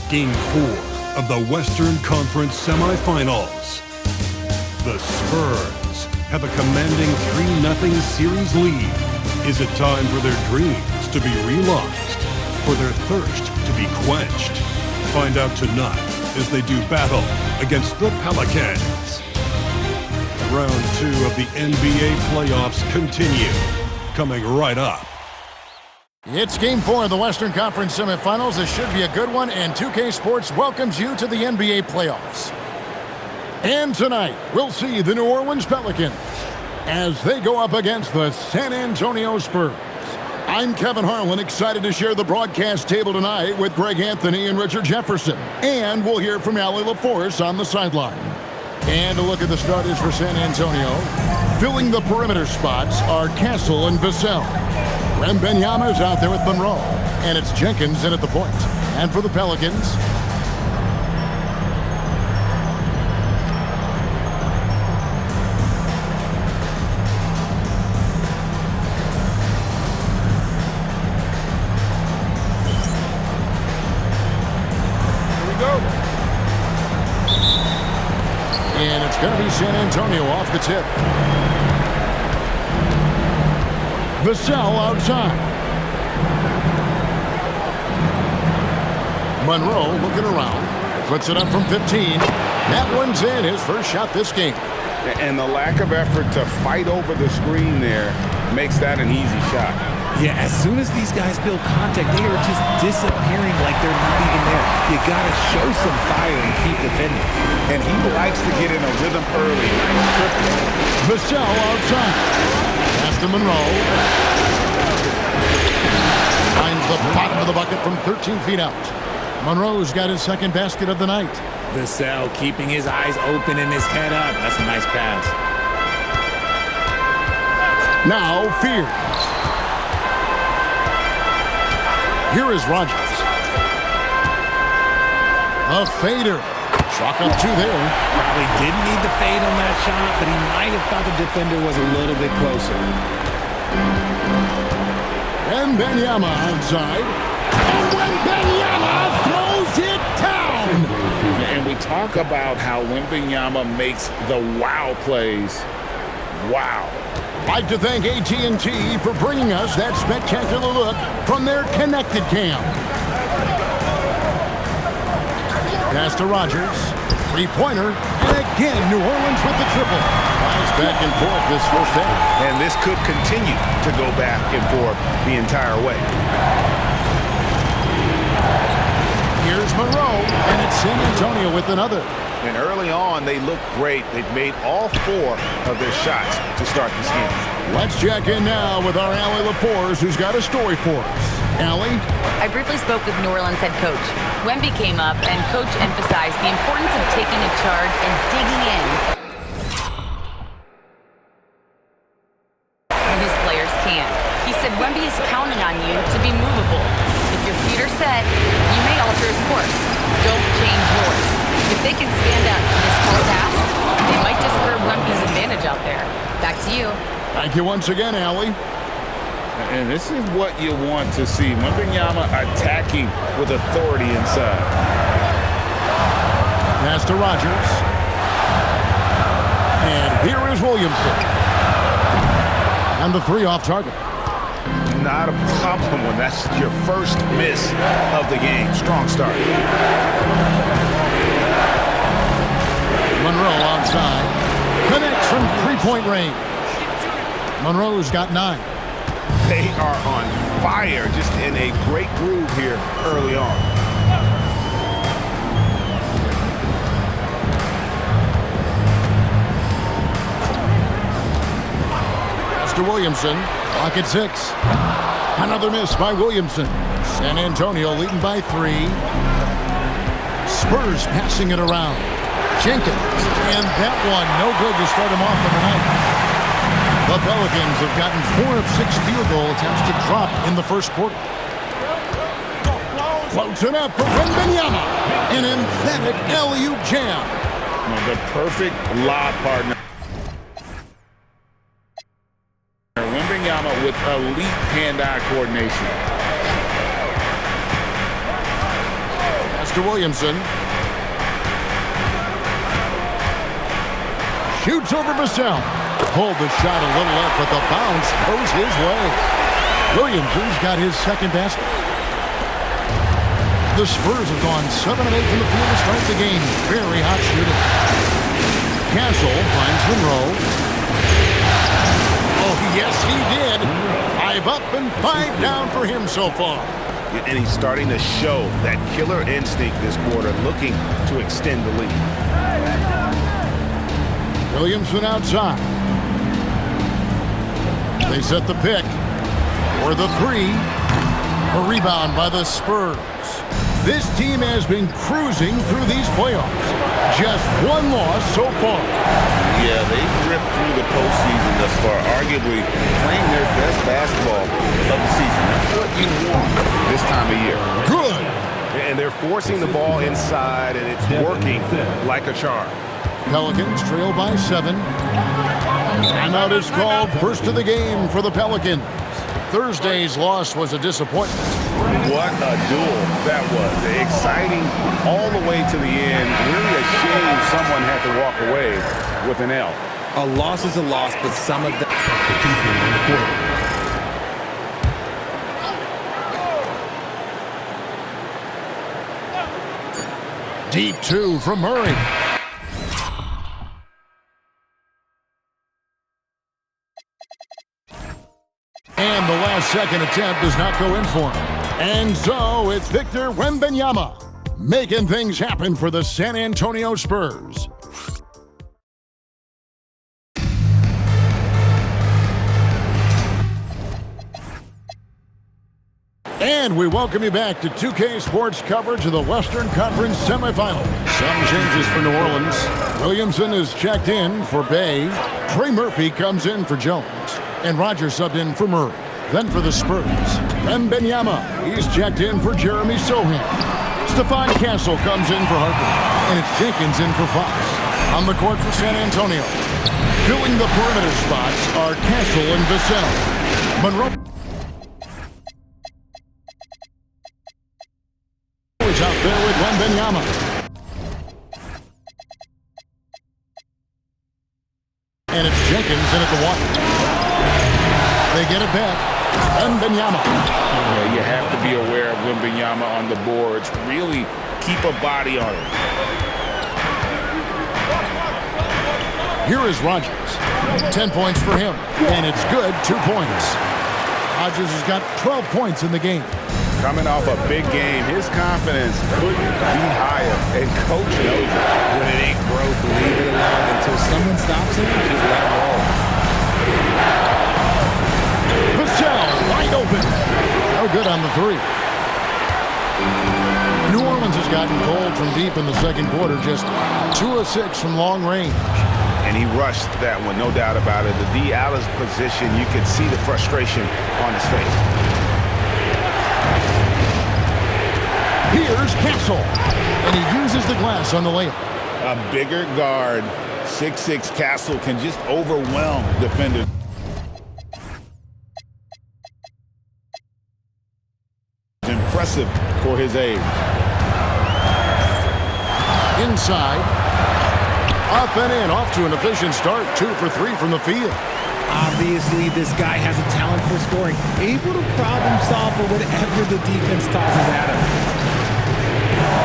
Game 4 of the Western Conference Semifinals. The Spurs have a commanding 3-0 series lead. Is it time for their dreams to be realized? For their thirst to be quenched? Find out tonight as they do battle against the Pelicans. Round 2 of the NBA playoffs continue. Coming right up. It's Game 4 of the Western Conference Semifinals. This should be a good one, and 2K Sports welcomes you to the NBA playoffs. And tonight, we'll see the New Orleans Pelicans as they go up against the San Antonio Spurs. I'm Kevin Harlan, excited to share the broadcast table tonight with Greg Anthony and Richard Jefferson. And we'll hear from Allie LaForce on the sideline. And a look at the starters for San Antonio. Filling the perimeter spots are Castle and Vassell. Wembanyama's out there with Monroe. And it's Jenkins in at the point. And for the Pelicans, and it's going to be San Antonio off the tip. Vassell outside. Monroe looking around. Puts it up from 15. That one's in, his first shot this game. And the lack of effort to fight over the screen there makes that an easy shot. Yeah, as soon as these guys build contact, they are just disappearing like they're not even there. You gotta show some fire and keep defending. And he likes to get in a rhythm early. Nice triple. Vassell outside. Pass to Monroe. Finds the bottom of the bucket from 13 feet out. Monroe's got his second basket of the night. Vassell keeping his eyes open and his head up. That's a nice pass. Now Fears. Here is Rogers. A fader. Chalk up two there. Probably didn't need the fade on that shot, but he might have thought the defender was a little bit closer. Wembanyama outside. And Wembanyama throws it down. And we talk about how Wembanyama makes the wow plays. Wow. Like to thank AT&T for bringing us that spectacular look from their connected cam. Pass to Rogers. Three-pointer. And again, New Orleans with the triple. Nice back and forth this first half. And this could continue to go back and forth the entire way. Here's Monroe. And it's San Antonio with another. And early on, they look great. They've made all 4 of their shots to start this game. Let's check in now with our Allie LaForce, who's got a story for us. Allie? I briefly spoke with New Orleans head coach. Wemby came up, and coach emphasized the importance of taking a charge and digging in when his players can. He said Wemby is counting on you to be movable. If your feet are set, you may alter his course. Don't change yours. If they can stand up to this tall task, they might just curb Wemby's advantage out there. Back to you. Thank you once again, Allie. And this is what you want to see. Wembanyama attacking with authority inside. Pass to Rogers. And here is Williamson. And the three off target. Not a problem when that's your first miss of the game. Strong start. Monroe outside. Connects from three-point range. Monroe's got 9. They are on fire, just in a great groove here early on. Mr. Williamson, clock at 6. Another miss by Williamson. San Antonio leading by 3. Spurs passing it around. Jenkins, and that one no good to start him off in the night. The Pelicans have gotten 4 of 6 field goal attempts to drop in the first quarter. Floats it up for Wembanyama. An emphatic alley-oop jam. The perfect lob partner. Wembanyama with elite hand-eye coordination. Pass to to Williamson. Shoots over Vassell. Pulled the shot a little up, but the bounce goes his way. Williamson's got his second basket. The Spurs have gone 7 of 8 from the field to start the game. Very hot shooting. Castle finds Monroe. Oh, yes, he did. 5 up and 5 down for him so far. And he's starting to show that killer instinct this quarter, looking to extend the lead. Williamson outside. They set the pick. For the 3. A rebound by the Spurs. This team has been cruising through these playoffs. Just one loss so far. Yeah, they've ripped through the postseason thus far, arguably playing their best basketball of the season. That's what you want this time of year. Good. And they're forcing the ball inside, and it's working like a charm. Pelicans trail by 7. Timeout is called. First of the game for the Pelicans. Thursday's loss was a disappointment. What a duel that was. Exciting all the way to the end. Really a shame someone had to walk away with an L. A loss is a loss, but some of the... Deep 2 from Murray. And the last second attempt does not go in for him. And so it's Victor Wembanyama making things happen for the San Antonio Spurs. And we welcome you back to 2K Sports coverage of the Western Conference semifinals. Some changes for New Orleans. Williamson is checked in for Bay. Trey Murphy comes in for Jones. And Rogers subbed in for Murray. Then for the Spurs, Wembanyama. He's checked in for Jeremy Sohan. Stephon Castle comes in for Harper. And it's Jenkins in for Fox. On the court for San Antonio. Filling the perimeter spots are Castle and Vassell. Monroe is out there with Wembanyama. And it's Jenkins in at the 1. They get it back. Wembanyama. Yeah, you have to be aware of Wembanyama on the boards. Really keep a body on him. Here is Rogers. 10 points for him. And it's good. 2 points. Rogers has got 12 points in the game. Coming off a big game, his confidence couldn't be higher. And coach knows it. When it ain't broke, leave it alone until someone stops it. Just let it roll. Vassell, wide open. No good on the 3. New Orleans has gotten cold from deep in the second quarter. Just 2 of 6 from long range. And he rushed that one, no doubt about it. The D out of position, you could see the frustration on his face. Here's Castle. And he uses the glass on the layup. A bigger guard, 6'6" Castle, can just overwhelm defenders. Impressive for his age. Inside. Up and in. Off to an efficient start. 2 for 3 from the field. Obviously, this guy has a talent for scoring. Able to problem solve for whatever the defense tosses at him.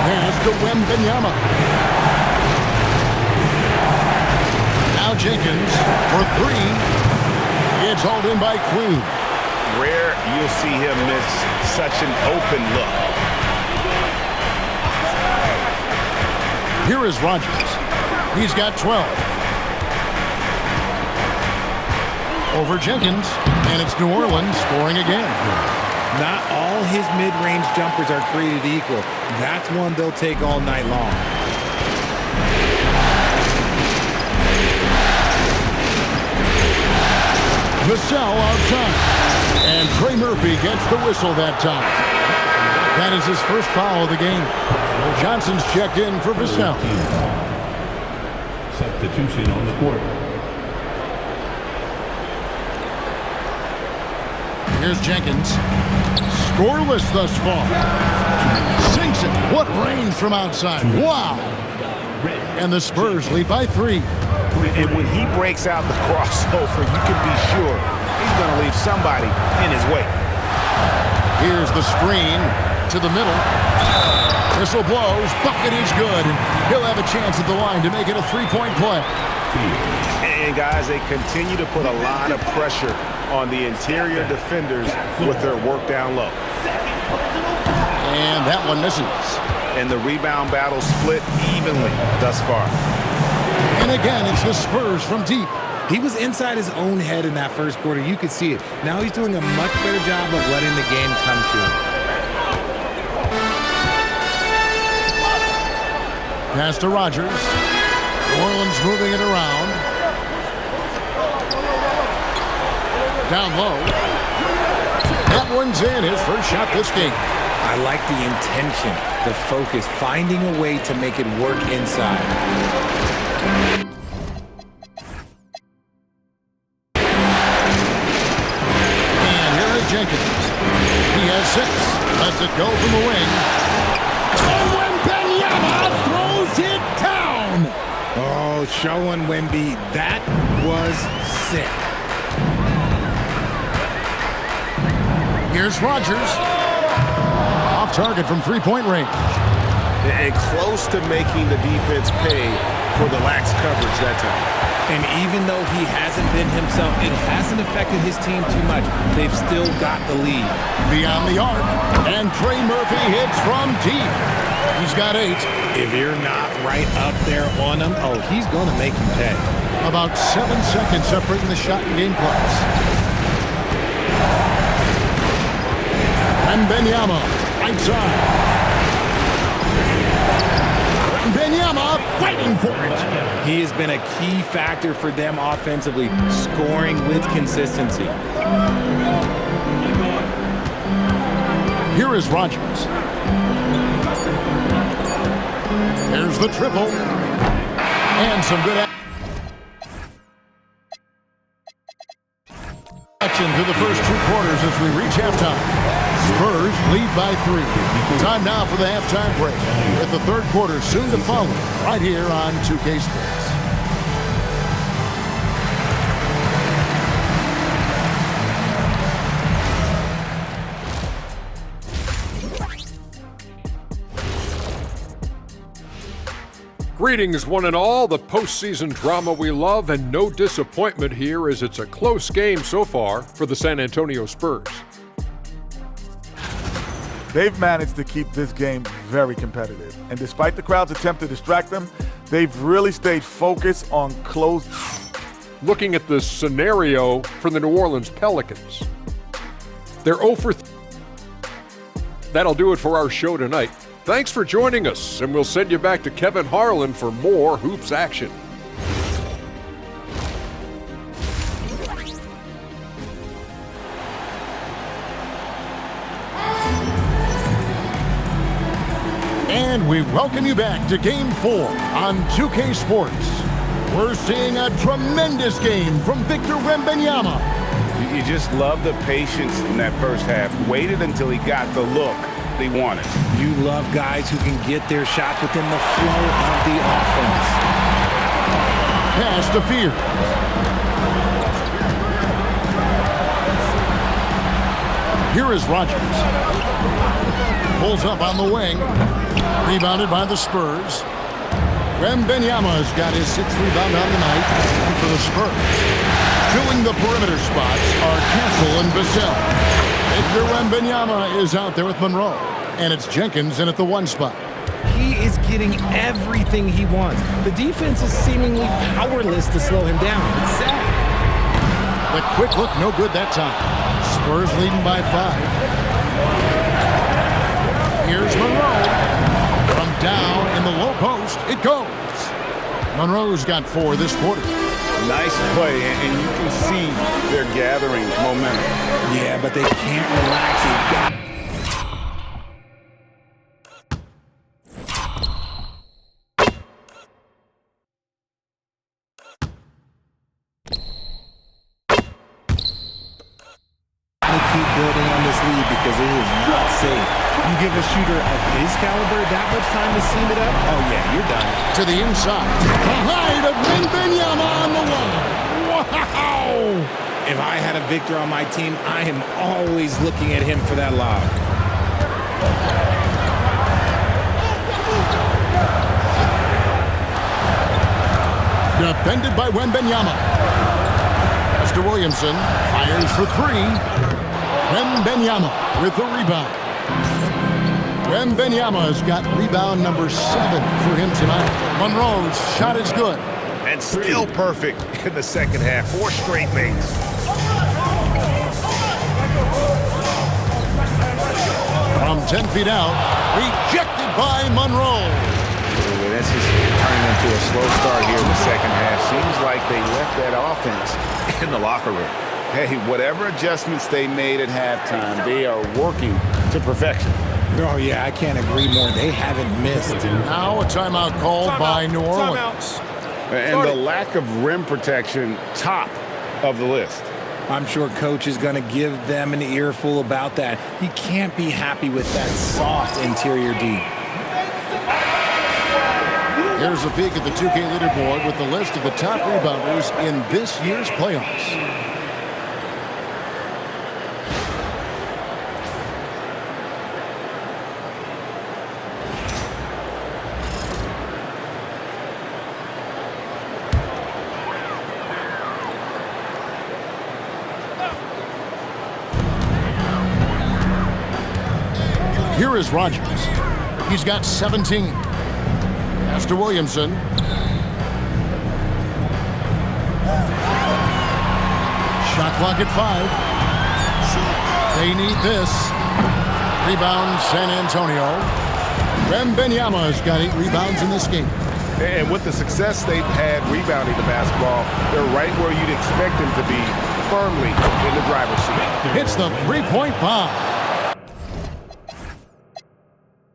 Pass to Wembanyama. Now Jenkins for 3. It's hauled in by Queen. Rare you'll see him miss such an open look. Here is Rogers. He's got 12. Over Jenkins, and it's New Orleans scoring again. Not all his mid-range jumpers are created equal. That's one they'll take all night long. Vassell outside. And Trey Murphy gets the whistle that time. That is his first foul of the game. Johnson's checked in for Vassell. Substitution on the court. Here's Jenkins. Scoreless thus far. Sinks it. What range challenge from outside. Wow! And the Spurs lead by 3. And when he breaks out the crossover, you can be sure he's going to leave somebody in his way. Here's the screen to the middle. Whistle blows. Bucket is good. And he'll have a chance at the line to make it a 3-point play. And guys, they continue to put a lot of pressure on the interior defenders with their work down low. And that one misses. And the rebound battle split evenly thus far. And again, it's the Spurs from deep. He was inside his own head in that first quarter. You could see it. Now he's doing a much better job of letting the game come to him. Pass to Rogers. New Orleans moving it around. Down low. That one's in. His first shot this game. I like the intention, the focus, finding a way to make it work inside. And here is Jenkins. He has 6. Lets it go from the wing. Oh, and Benyama throws it down. Oh, showing Wemby. That was sick. Here's Rogers. Off target from 3-point range. And close to making the defense pay for the lax coverage that time. And even though he hasn't been himself, it hasn't affected his team too much. They've still got the lead. Beyond the arc. And Trey Murphy hits from deep. He's got 8. If you're not right up there on him, oh, he's going to make you pay. About 7 seconds separating the shot and game clocks. And Benyama, right side. Benyama fighting for it. He has been a key factor for them offensively, scoring with consistency. Here is Rogers. There's the triple. And some good action through the first 2 quarters as we reach halftime. Spurs lead by 3. Time now for the halftime break, with the third quarter soon to follow, right here on 2K Sports. Greetings, one and all. The postseason drama we love, and no disappointment here as it's a close game so far for the San Antonio Spurs. They've managed to keep this game very competitive. And despite the crowd's attempt to distract them, they've really stayed focused on close. Looking at the scenario for the New Orleans Pelicans. They're 0 for 3. That'll do it for our show tonight. Thanks for joining us, and we'll send you back to Kevin Harlan for more hoops action. And we welcome you back to Game 4 on 2K Sports. We're seeing a tremendous game from Victor Wembanyama. You just love the patience in that first half. Waited until he got the look they wanted. You love guys who can get their shots within the flow of the offense. Pass to Fear. Here is Rogers. Pulls up on the wing. Rebounded by the Spurs. Wembanyama's got his 6th rebound on the night. And for the Spurs, filling the perimeter spots are Castle and Vassell. Victor Wembanyama is out there with Monroe. And it's Jenkins in at the 1 spot. He is getting everything he wants. The defense is seemingly powerless to slow him down. It's sad. The quick look, no good that time. Spurs leading by 5. Here's Monroe. From down in the low post, it goes. Monroe's got 4 this quarter. Nice play, and you can see they're gathering momentum. Yeah, but they can't relax. They've got... keep building on this lead because it is not safe. You give a shooter of his caliber that much time to seam it up, oh yeah, you're done. To the inside. The height of Wembanyama on the wall. Wow! If I had a Victor on my team, I am always looking at him for that lob. Defended by Wembanyama. Mr. Williamson fires for three. Wembanyama with the rebound. Wembanyama's got rebound number 7 for him tonight. Monroe's shot is good. And still perfect in the second half. 4 straight makes. From 10 feet out, rejected by Monroe. That's just turning into a slow start here in the second half. Seems like they left that offense in the locker room. Hey, whatever adjustments they made at halftime, they are working to perfection. Oh, yeah, I can't agree more. They haven't missed. Now a timeout called by New Orleans. And the lack of rim protection, top of the list. I'm sure Coach is going to give them an earful about that. He can't be happy with that soft interior D. Here's a peek at the 2K leaderboard with the list of the top rebounders in this year's playoffs. Here is Rogers. He's got 17. Mr. Williamson. Shot clock at 5. They need this. Rebound San Antonio. Wembanyama's got 8 rebounds in this game. And with the success they've had rebounding the basketball, they're right where you'd expect them to be, firmly in the driver's seat. Hits the three-point bomb.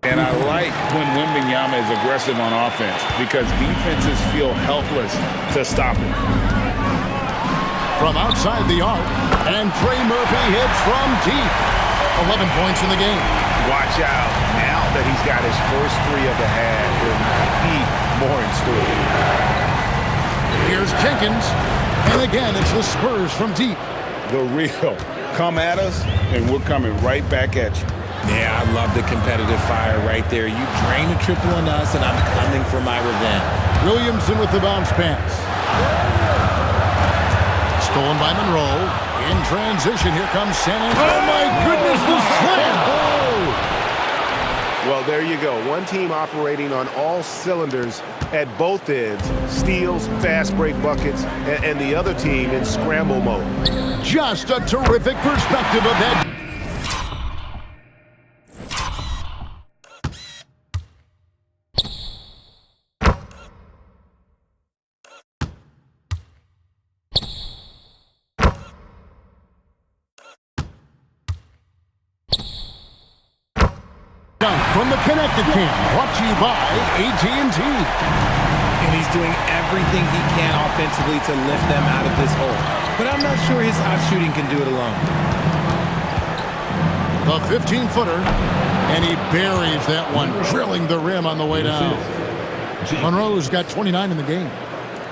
And I like when Wembanyama is aggressive on offense because defenses feel helpless to stop him. From outside the arc, and Trey Murphy hits from deep. 11 points in the game. Watch out. Now that he's got his first 3 of the half, there might be more in store. Here's Jenkins. And again, it's the Spurs from deep. The real. Come at us, and we're coming right back at you. Yeah, I love the competitive fire right there. You drain a triple on us, and I'm coming for my revenge. Williamson with the bounce pass. Stolen by Monroe. In transition, here comes San Antonio. Oh, my goodness, the slam! Well, there you go. One team operating on all cylinders at both ends. Steals, fast break buckets, and the other team in scramble mode. Just a terrific perspective of that. From the Connected Cam, brought to you by AT&T. And he's doing everything he can offensively to lift them out of this hole. But I'm not sure his hot shooting can do it alone. The 15-footer, and he buries that one, drilling the rim on the way down. Monroe's got 29 in the game.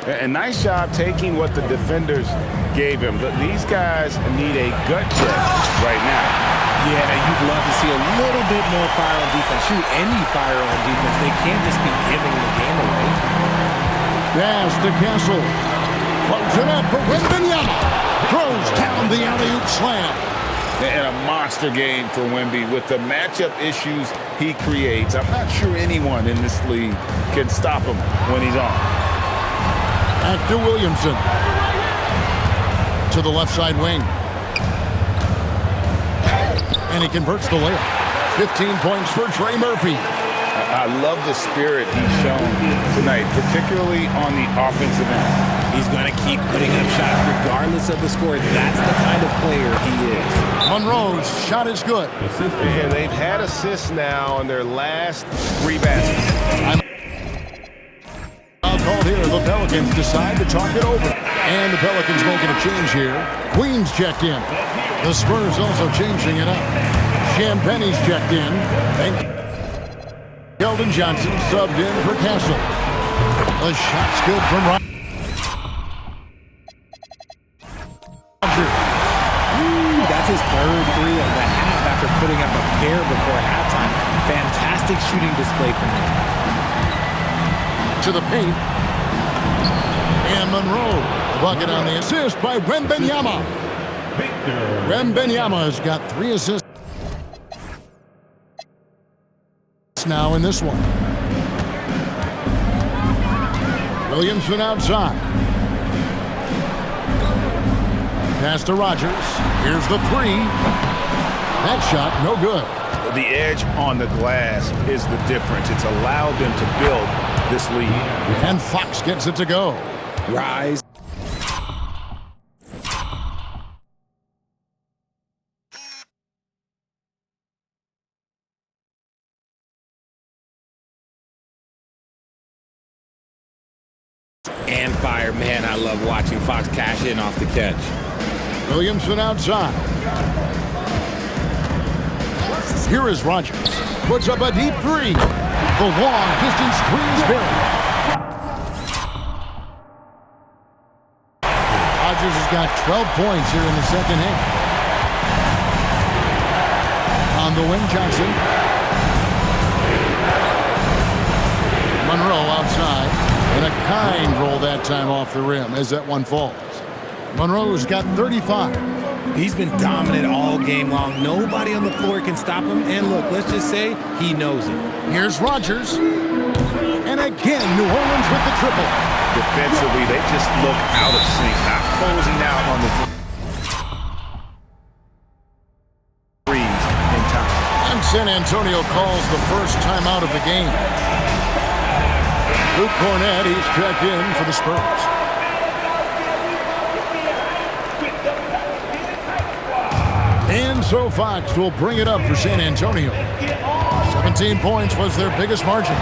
A nice job taking what the defenders gave him. These guys need a gut check right now. Yeah, you'd love to see a little bit more fire on defense. Shoot, any fire on defense. They can't just be giving the game away. Pass to Castle. Close it up for Wembanyama. Throws down the alley-oop slam. And a monster game for Wemby with the matchup issues he creates. I'm not sure anyone in this league can stop him when he's on. Back to Williamson. To the left side wing. And he converts the layup. 15 points for Trey Murphy. I love the spirit he's shown tonight, particularly on the offensive end. He's going to keep putting up shots regardless of the score. That's the kind of player he is. Monroe's shot is good. And they've had assists now on their last 3 baskets. Called here, the Pelicans decide to talk it over. And the Pelicans making a change here. Queens checked in. The Spurs also changing it up. Champagne's checked in. And Keldon Johnson subbed in for Castle. The shot's good from Rogers. That's his third three of the half after putting up a pair before halftime. Fantastic shooting display from him. To the paint. And Monroe. The bucket on the assist by Wembanyama. Wembanyama has got 3 assists now in this one. Williamson outside. Pass to Rogers. Here's the 3. That shot, no good. The edge on the glass is the difference. It's allowed them to build this lead. And Fox gets it to go. Rise. And fire. Man, I love watching Fox cash in off the catch. Williamson outside. Here is Rogers. Puts up a deep 3. The long distance 3 is buried. Rogers has got 12 points here in the second half. On the wing, Johnson. Monroe outside. And a kind roll that time off the rim as that one falls. Monroe's got 35. He's been dominant all game long. Nobody on the floor can stop him. And look, let's just say he knows it. Here's Rogers. And again, New Orleans with the triple. Defensively, they just look out of sync, not closing out on the threes in time. And San Antonio calls the first timeout of the game. Luke Cornett, he's checked in for the Spurs. And so Fox will bring it up for San Antonio. 17 points was their biggest margin.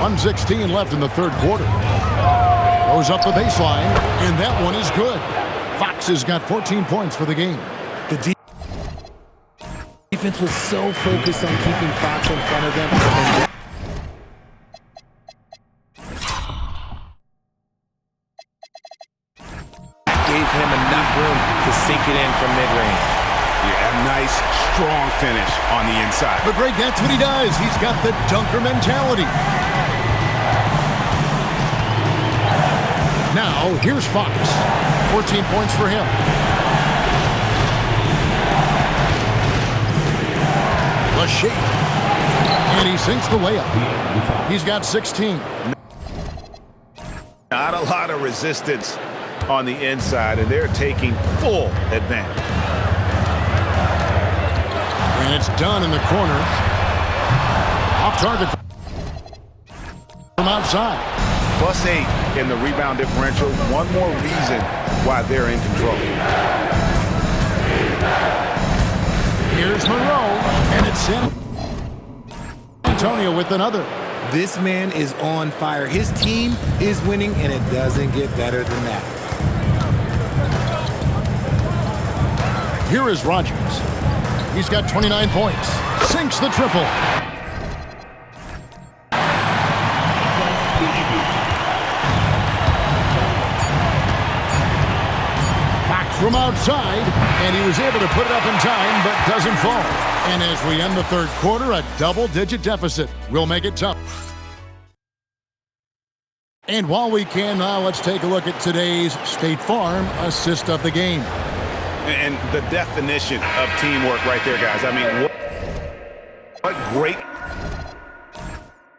1:16 left in the third quarter. Goes up the baseline, and that one is good. Fox has got 14 points for the game. The defense was so focused on keeping Fox in front of them. Gave him enough room to sink it in from mid-range. Yeah, a nice, strong finish on the inside. But Greg, that's what he does. He's got the dunker mentality. Now, here's Fox. 14 points for him. The shake. And he sinks the layup. He's got 16. Not a lot of resistance on the inside, and they're taking full advantage. And it's done in the corner. Off target from outside. +8 in the rebound differential. One more reason why they're in control. Here's Monroe, and it's San Antonio with another. This man is on fire. His team is winning, and it doesn't get better than that. Here is Rogers. He's got 29 points. Sinks the triple. From outside, and he was able to put it up in time, but doesn't fall. And as we end the third quarter, a double-digit deficit will make it tough. And while we can now, let's take a look at today's State Farm assist of the game. And the definition of teamwork right there, guys. I mean, what great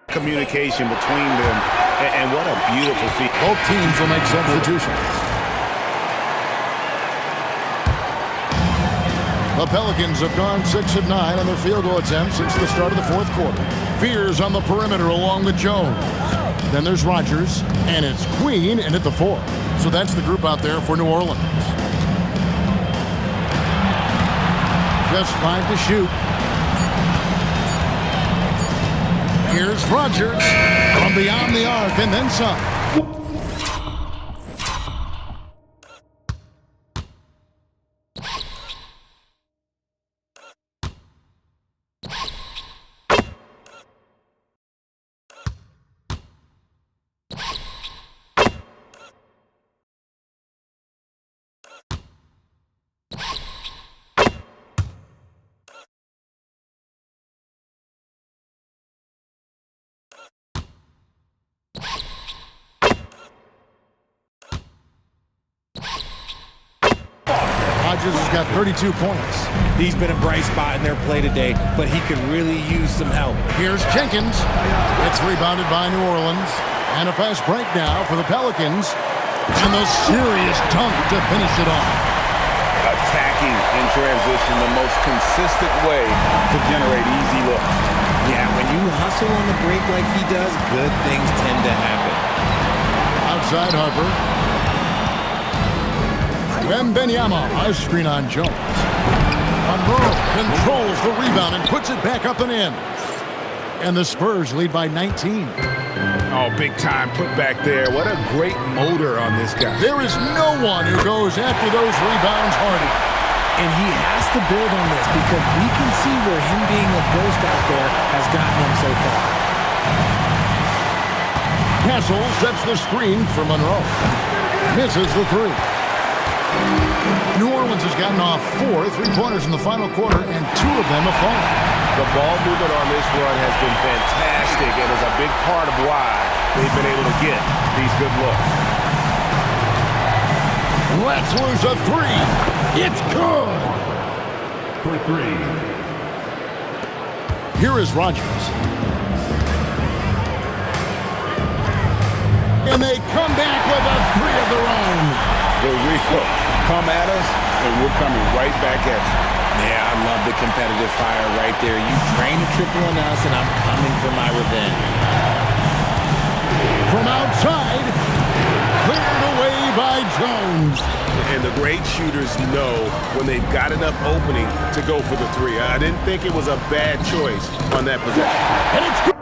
communication between them, and what a beautiful feat. Both teams will make substitutions. The Pelicans have gone 6 of 9 on their field goal attempts since the start of the fourth quarter. Fears on the perimeter along with Jones. Then there's Rogers, and it's Queen in at the 4. So that's the group out there for New Orleans. Just 5 to shoot. Here's Rogers from beyond the arc and then some. Hodges has got 32 points. He's been a bright spot in their play today, but he could really use some help. Here's Jenkins. It's rebounded by New Orleans. And a fast break now for the Pelicans. And the serious dunk to finish it off. Attacking in transition, the most consistent way to generate easy looks. Yeah, when you hustle on the break like he does, good things tend to happen. Outside Harper. Wembanyama, a screen on Jones. Monroe controls the rebound and puts it back up and in. And the Spurs lead by 19. Oh, big time put back there. What a great motor on this guy. There is no one who goes after those rebounds harder. And he has to build on this because we can see where him being a ghost out there has gotten him so far. Castle sets the screen for Monroe. Misses the three. New Orleans has gotten off 4 3-pointers in the final quarter, and 2 of them have fallen. The ball movement on this run has been fantastic and is a big part of why they've been able to get these good looks. Let's lose a 3. It's good. For 3. Here is Rodgers. And they come back with a 3 of their own. The real come at us, and we're coming right back at you. Yeah, I love the competitive fire right there. You drain a triple on us, and I'm coming for my revenge. From outside, cleared away by Jones. And the great shooters know when they've got enough opening to go for the 3. I didn't think it was a bad choice on that possession. And it's good.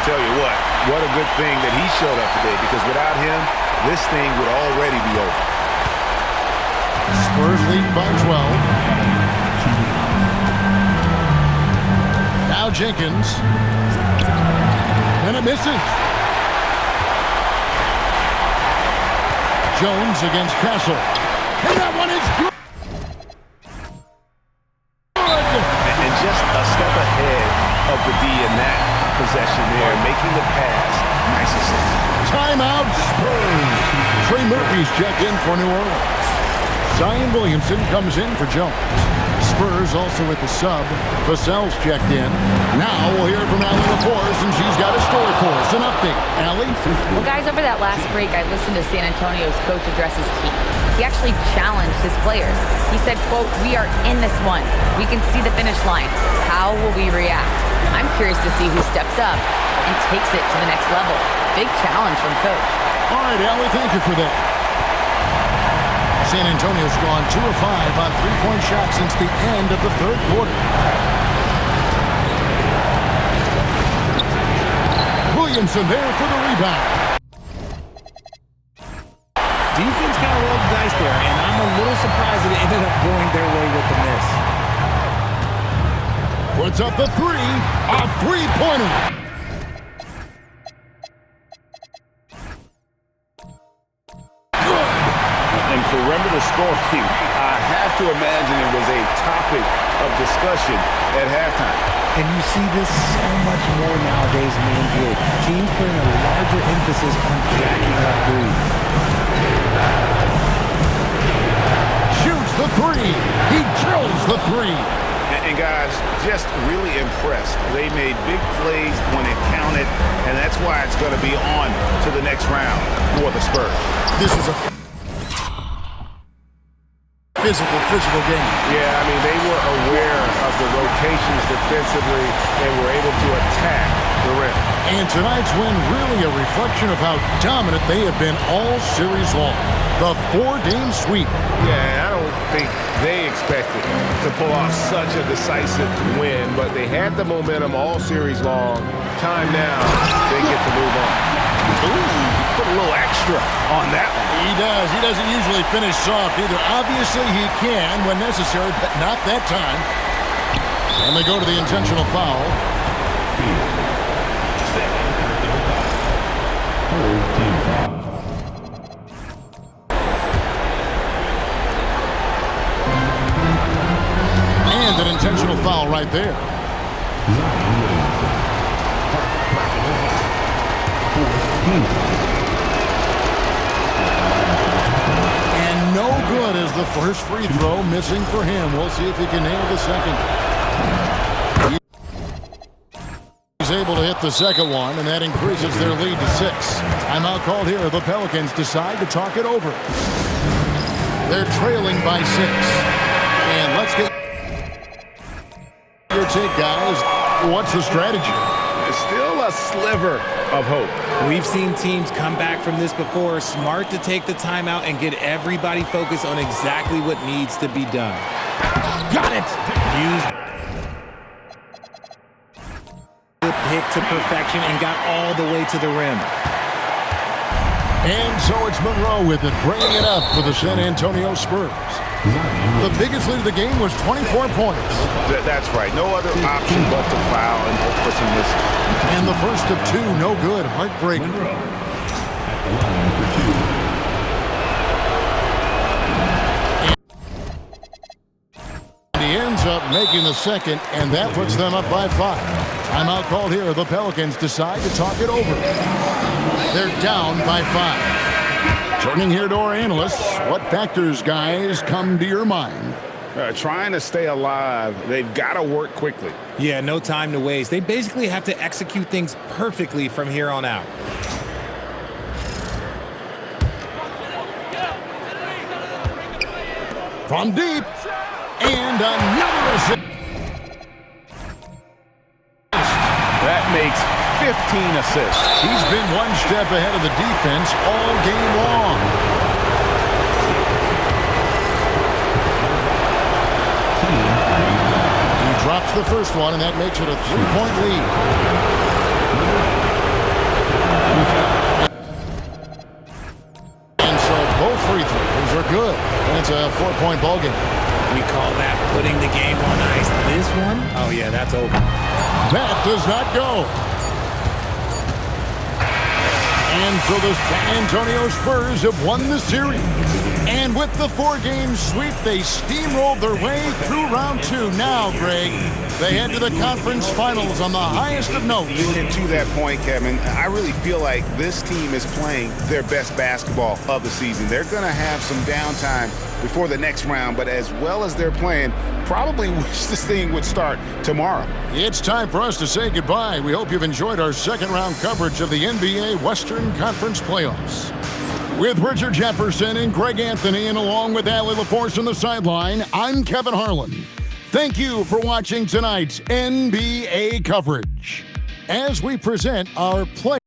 Tell you what a good thing that he showed up today, because without him, this thing would already be over. Spurs lead by 12. Now Jenkins. And it misses. Jones against Castle. And that one is good. And just a step ahead of the D in that possession there, making the pass. Nice assist. Timeout Spurs. Trey Murphy's checked in for New Orleans. Zion Williamson comes in for Jones. Spurs also with the sub. Vassell's checked in. Now we'll hear from Allie LaForce, and she's got a story for us. An update. Allie? Well, guys, over that last break, I listened to San Antonio's coach address his team. He actually challenged his players. He said, quote, "We are in this one. We can see the finish line. How will we react?" I'm curious to see who steps up and takes it to the next level. Big challenge from coach. All right, Allie, thank you for that. San Antonio's gone 2 of 5 on 3-point shots since the end of the third quarter. Williamson there for the rebound. Defense kind of rolled the dice there, and I'm a little surprised that it ended up going their way with the miss. Puts up the 3, a 3-pointer. And perimeter scoring, I have to imagine it was a topic of discussion at halftime. And you see this so much more nowadays in the NBA. Teams putting a larger emphasis on jacking up threes. Shoots the 3. He drills the 3. And guys, just really impressed. They made big plays when it counted, and that's why it's going to be on to the next round for the Spurs. This was a physical game. Yeah, I mean, they were aware of the rotations defensively and were able to attack the rim. And tonight's win really a reflection of how dominant they have been all series long. The 4-game sweep. Yeah, I don't think they expected to pull off such a decisive win, but they had the momentum all series long. Time now, they get to move on. Ooh, put a little extra on that one. He does. He doesn't usually finish soft either. Obviously, he can when necessary, but not that time. And they go to the intentional foul. foul right there. And no good as the first free throw missing for him. We'll see if he can nail the second. He's able to hit the second one, and that increases their lead to 6. Timeout called here. The Pelicans decide to talk it over. They're trailing by 6. And let's get your take, guys. What's the strategy? There's still a sliver of hope. We've seen teams come back from this before. Smart to take the timeout and get everybody focused on exactly what needs to be done. Got it! Used the pick to perfection and got all the way to the rim. And so it's Monroe with it, bringing it up for the San Antonio Spurs. The biggest lead of the game was 24 points. That's right. No other option but to foul and hope for some misses. And the first of 2, no good. Heartbreaking. And he ends up making the second, and that puts them up by 5. Timeout called here. The Pelicans decide to talk it over. They're down by 5. Turning here to our analysts, what factors, guys, come to your mind? Trying to stay alive, they've got to work quickly. Yeah, no time to waste. They basically have to execute things perfectly from here on out. From deep, and another assist. That makes 15 assists. He's been one step ahead of the defense all game long. He drops the first one, and that makes it a 3-point lead. And so both free throws are good, and it's a 4-point ball game. We call that putting the game on ice. This one, oh yeah, that's over. That does not go. And so the San Antonio Spurs have won the series. And with the 4-game sweep, they steamrolled their way through round 2. Now, Greg, they head to the conference finals on the highest of notes. And to that point, Kevin, I really feel like this team is playing their best basketball of the season. They're going to have some downtime before the next round, but as well as they're playing, probably wish this thing would start tomorrow. It's time for us to say goodbye. We hope you've enjoyed our second-round coverage of the NBA Western Conference Playoffs. With Richard Jefferson and Greg Anthony, and along with Allie LaForce on the sideline, I'm Kevin Harlan. Thank you for watching tonight's NBA coverage as we present our play.